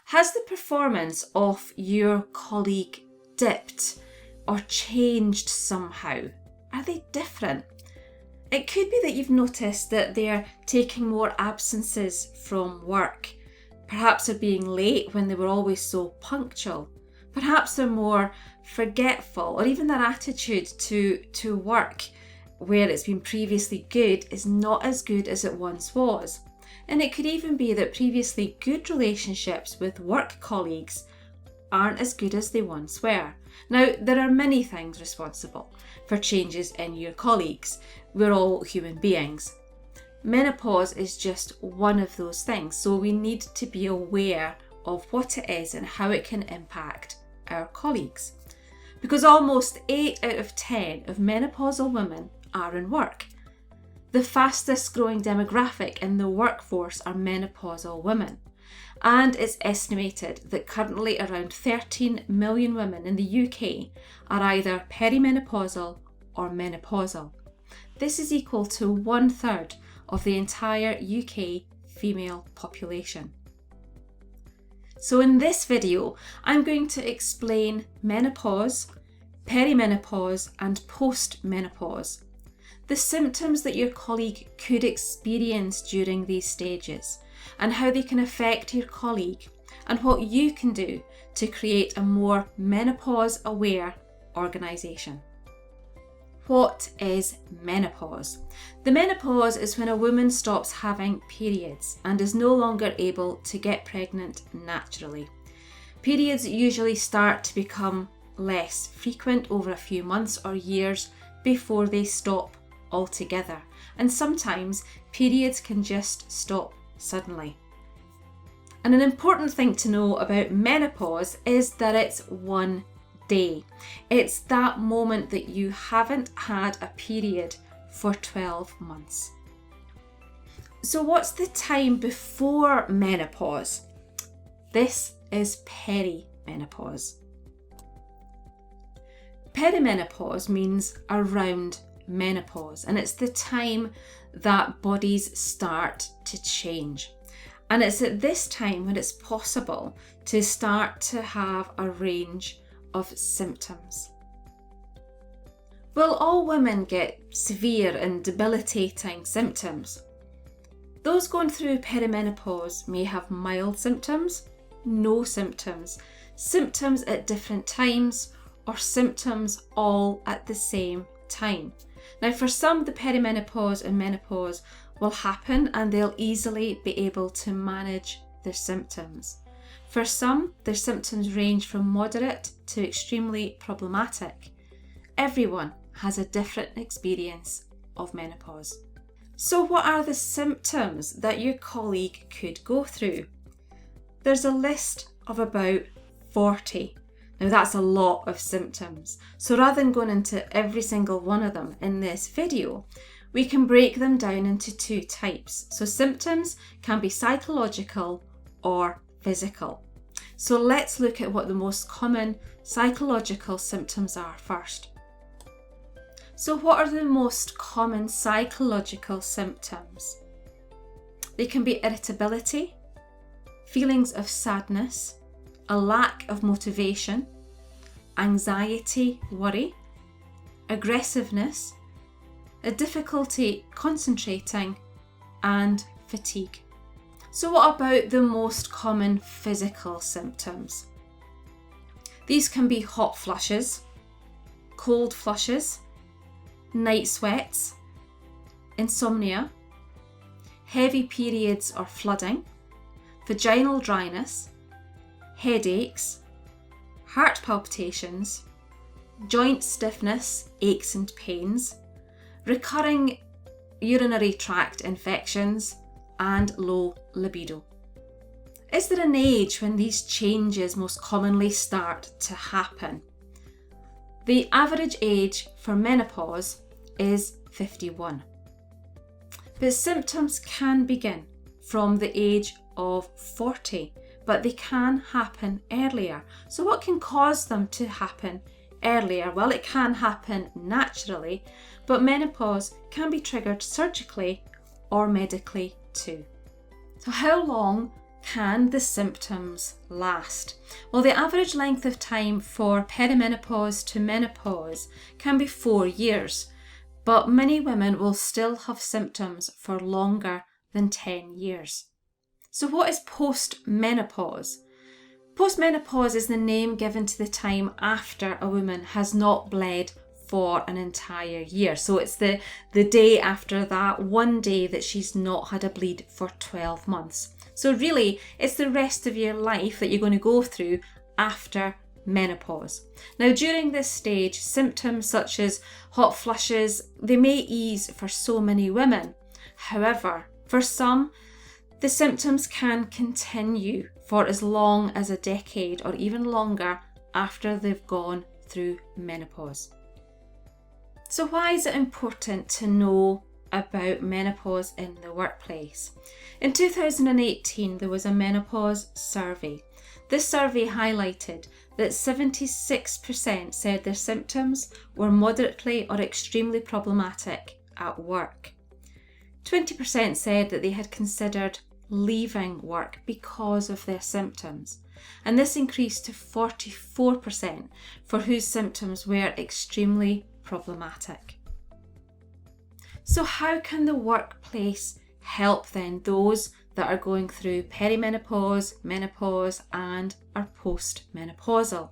Has the performance of your colleague dipped or changed somehow? Are they different? It could be that you've noticed that they're taking more absences from work. Perhaps they're being late when they were always so punctual. Perhaps they're more forgetful, or even their attitude to work, where it's been previously good, is not as good as it once was. And it could even be that previously good relationships with work colleagues aren't as good as they once were. Now, there are many things responsible for changes in your colleagues. We're all human beings. Menopause is just one of those things, so we need to be aware of what it is and how it can impact our colleagues. Because almost 8 out of 10 of menopausal women are in work. The fastest growing demographic in the workforce are menopausal women. And it's estimated that currently around 13 million women in the UK are either perimenopausal or menopausal. This is equal to 1/3 of the entire UK female population. So in this video, I'm going to explain menopause, perimenopause, and post-menopause. The symptoms that your colleague could experience during these stages, and how they can affect your colleague, and what you can do to create a more menopause-aware organisation. What is menopause? The menopause is when a woman stops having periods and is no longer able to get pregnant naturally. Periods usually start to become less frequent over a few months or years before they stop altogether, and sometimes periods can just stop suddenly. And an important thing to know about menopause is that it's one day. It's that moment that you haven't had a period for 12 months. So what's the time before menopause? This is peri-menopause. Peri-menopause means around menopause, and it's the time that bodies start to change. And it's at this time when it's possible to start to have a range of symptoms. Will all women get severe and debilitating symptoms? Those going through perimenopause may have mild symptoms, no symptoms, symptoms at different times, or symptoms all at the same time. Now, for some, the perimenopause and menopause will happen and they'll easily be able to manage their symptoms. For some, their symptoms range from moderate to extremely problematic. Everyone has a different experience of menopause. So what are the symptoms that your colleague could go through? There's a list of about 40. Now that's a lot of symptoms. So rather than going into every single one of them in this video, we can break them down into 2 types. So symptoms can be psychological or physical. So let's look at what the most common psychological symptoms are first. So what are the most common psychological symptoms? They can be irritability, feelings of sadness, a lack of motivation, anxiety, worry, aggressiveness, a difficulty concentrating, and fatigue. So what about the most common physical symptoms? These can be hot flushes, cold flushes, night sweats, insomnia, heavy periods or flooding, vaginal dryness, headaches, heart palpitations, joint stiffness, aches and pains, recurring urinary tract infections, and low libido. Is there an age when these changes most commonly start to happen? The average age for menopause is 51. But symptoms can begin from the age of 40, but they can happen earlier. So what can cause them to happen earlier? Well, it can happen naturally, but menopause can be triggered surgically or medically too. So how long can the symptoms last? Well, the average length of time for perimenopause to menopause can be 4 years, but many women will still have symptoms for longer than 10 years. So what is post-menopause? Post-menopause is the name given to the time after a woman has not bled for an entire year. So it's the day after that, one day that she's not had a bleed for 12 months. So really, it's the rest of your life that you're going to go through after menopause. Now, during this stage, symptoms such as hot flushes, they may ease for so many women. However, for some, the symptoms can continue for as long as a decade or even longer after they've gone through menopause. So why is it important to know about menopause in the workplace? In 2018, there was a menopause survey. This survey highlighted that 76% said their symptoms were moderately or extremely problematic at work. 20% said that they had considered leaving work because of their symptoms, and this increased to 44% for whose symptoms were extremely problematic. So how can the workplace help then those that are going through perimenopause, menopause and are post-menopausal?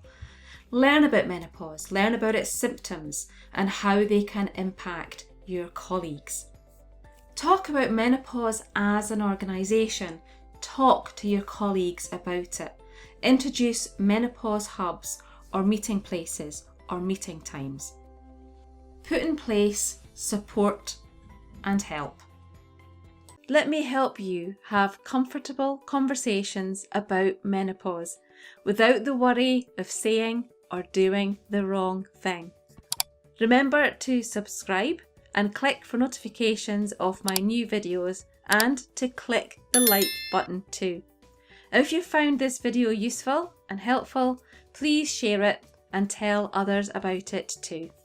Learn about menopause, learn about its symptoms and how they can impact your colleagues. Talk about menopause as an organisation. Talk to your colleagues about it. Introduce menopause hubs or meeting places or meeting times. Put in place support and help. Let me help you have comfortable conversations about menopause without the worry of saying or doing the wrong thing. Remember to subscribe and click for notifications of my new videos and to click the like button too. If you found this video useful and helpful, please share it and tell others about it too.